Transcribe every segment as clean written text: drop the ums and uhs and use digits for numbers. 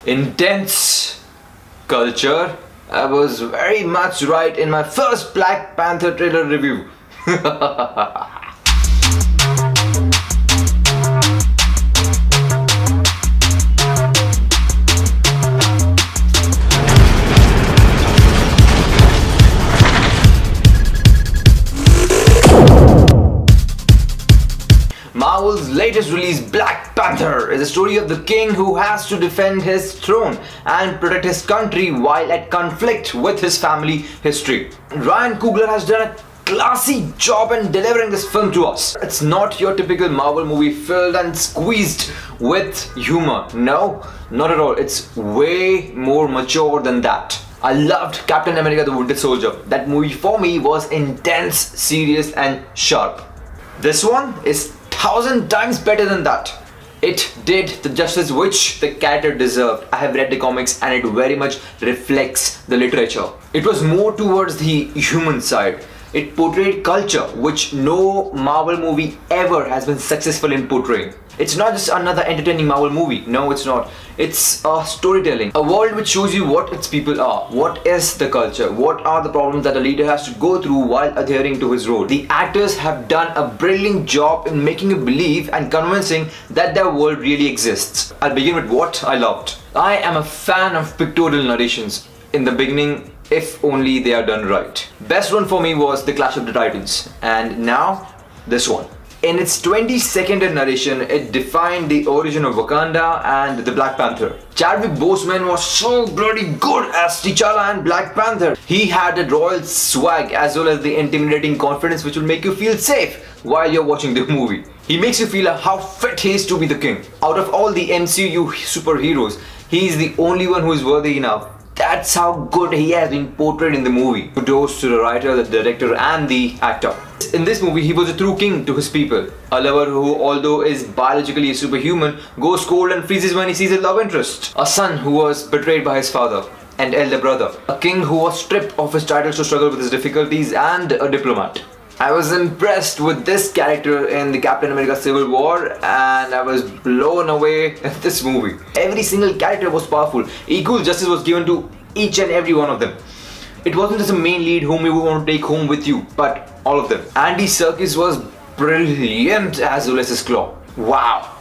Intense culture. I was very much right in my first Black Panther trailer review. Marvel's latest release, Black Panther, is a story of the king who has to defend his throne and protect his country while at conflict with his family history. Ryan Coogler has done a classy job in delivering this film to us. It's not your typical Marvel movie filled and squeezed with humor. No, not at all. It's way more mature than that. I loved Captain America the Winter Soldier. That movie for me was intense, serious and sharp. This one is 1,000 times better than that. It did the justice which the character deserved. I have read the comics and it very much reflects the literature. It was more towards the human side. It portrayed culture which no Marvel movie ever has been successful in portraying. It's not just another entertaining Marvel movie. No, it's not. It's a storytelling. A world which shows you what its people are. What is the culture? What are the problems that a leader has to go through while adhering to his role? The actors have done a brilliant job in making you believe and convincing that their world really exists. I'll begin with what I loved. I am a fan of pictorial narrations. In the beginning, if only they are done right. Best one for me was The Clash of the Titans. And now, this one. In its 20-second narration, it defined the origin of Wakanda and the Black Panther. Chadwick Boseman was so bloody good as T'Challa and Black Panther. He had a royal swag as well as the intimidating confidence which will make you feel safe while you're watching the movie. He makes you feel how fit he is to be the king. Out of all the MCU superheroes, he is the only one who is worthy enough. That's how good he has been portrayed in the movie. Kudos to the writer, the director and the actor. In this movie, he was a true king to his people. A lover who, although is biologically a superhuman, goes cold and freezes when he sees a love interest. A son who was betrayed by his father and elder brother. A king who was stripped of his titles to struggle with his difficulties, and a diplomat. I was impressed with this character in the Captain America Civil War and I was blown away at this movie. Every single character was powerful. Equal justice was given to each and every one of them. It wasn't just a main lead whom you want to take home with you, but all of them. Andy Serkis was brilliant as Ulysses Klaue. Wow.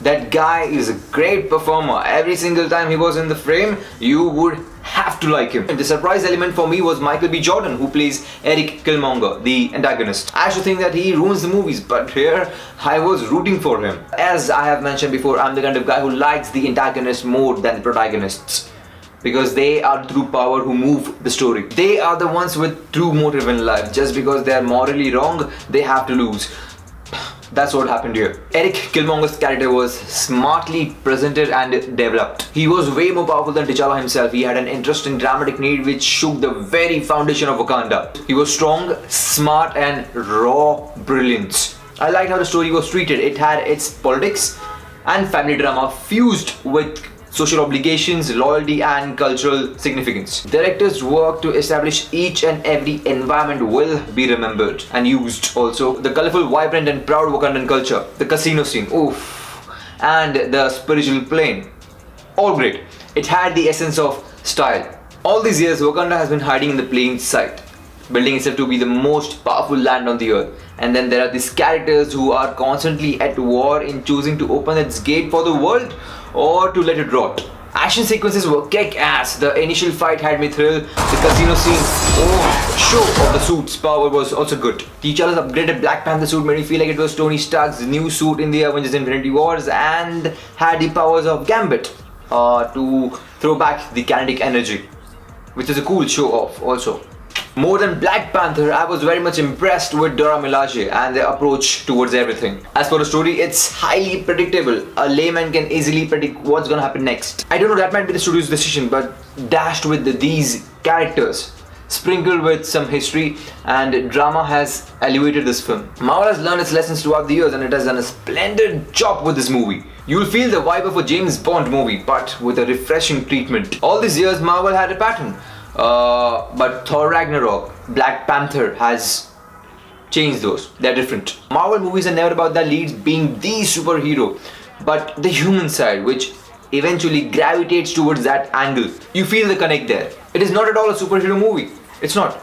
That guy is a great performer. Every single time he was in the frame, you would have to like him. And the surprise element for me was Michael B. Jordan, who plays Eric Killmonger, the antagonist. I should think that he ruins the movies, but here I was rooting for him. As I have mentioned before, I'm the kind of guy who likes the antagonist more than the protagonists. Because they are the true power who move the story. They are the ones with true motive in life. Just because they are morally wrong, they have to lose. That's what happened here. Eric Killmonger's character was smartly presented and developed. He was way more powerful than T'Challa himself. He had an interesting dramatic need which shook the very foundation of Wakanda. He was strong, smart and raw brilliance. I liked how the story was treated. It had its politics and family drama fused with social obligations, loyalty and cultural significance. Directors work to establish each and every environment will be remembered and used. Also, the colorful, vibrant and proud Wakandan culture, the casino scene, oof, and the spiritual plane, all great. It had the essence of style. All these years, Wakanda has been hiding in the plain sight, building itself to be the most powerful land on the earth. And then there are these characters who are constantly at war in choosing to open its gate for the world or to let it rot. Action sequences were kick-ass. The initial fight had me thrilled. The casino scene, show of the suit's power was also good. T'Challa's upgraded Black Panther suit made me feel like it was Tony Stark's new suit in the Avengers Infinity Wars and had the powers of Gambit to throw back the kinetic energy, which is a cool show off also. More than Black Panther, I was very much impressed with Dora Milaje and their approach towards everything. As for the story, it's highly predictable. A layman can easily predict what's gonna happen next. I don't know, that might be the studio's decision, but dashed with these characters, sprinkled with some history and drama has elevated this film. Marvel has learned its lessons throughout the years and it has done a splendid job with this movie. You'll feel the vibe of a James Bond movie, but with a refreshing treatment. All these years, Marvel had a pattern. But Thor Ragnarok, Black Panther has changed those. They're different. Marvel movies are never about the leads being the superhero, but the human side, which eventually gravitates towards that angle. You feel the connect there. It is not at all a superhero movie. It's not.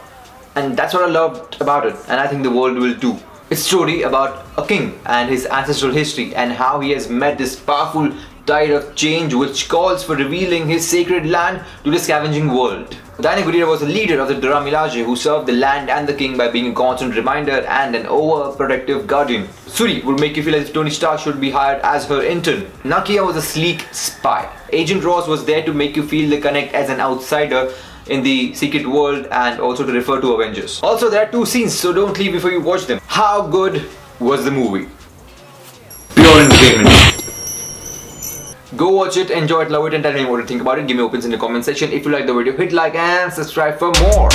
And that's what I loved about it, and I think the world will too. It's a story about a king and his ancestral history and how he has met this powerful tide of change which calls for revealing his sacred land to the scavenging world. Danny Gurira was a leader of the Dora Milaje who served the land and the king by being a constant reminder and an overprotective guardian. Suri would make you feel as if Tony Stark should be hired as her intern. Nakia was a sleek spy. Agent Ross was there to make you feel the connect as an outsider in the secret world and also to refer to Avengers. Also, there are 2 scenes, so don't leave before you watch them. How good was the movie? Pure entertainment. Go watch it, enjoy it, love it, and tell me what you think about it. Give me opinions in the comment section. If you like the video, hit like and subscribe for more.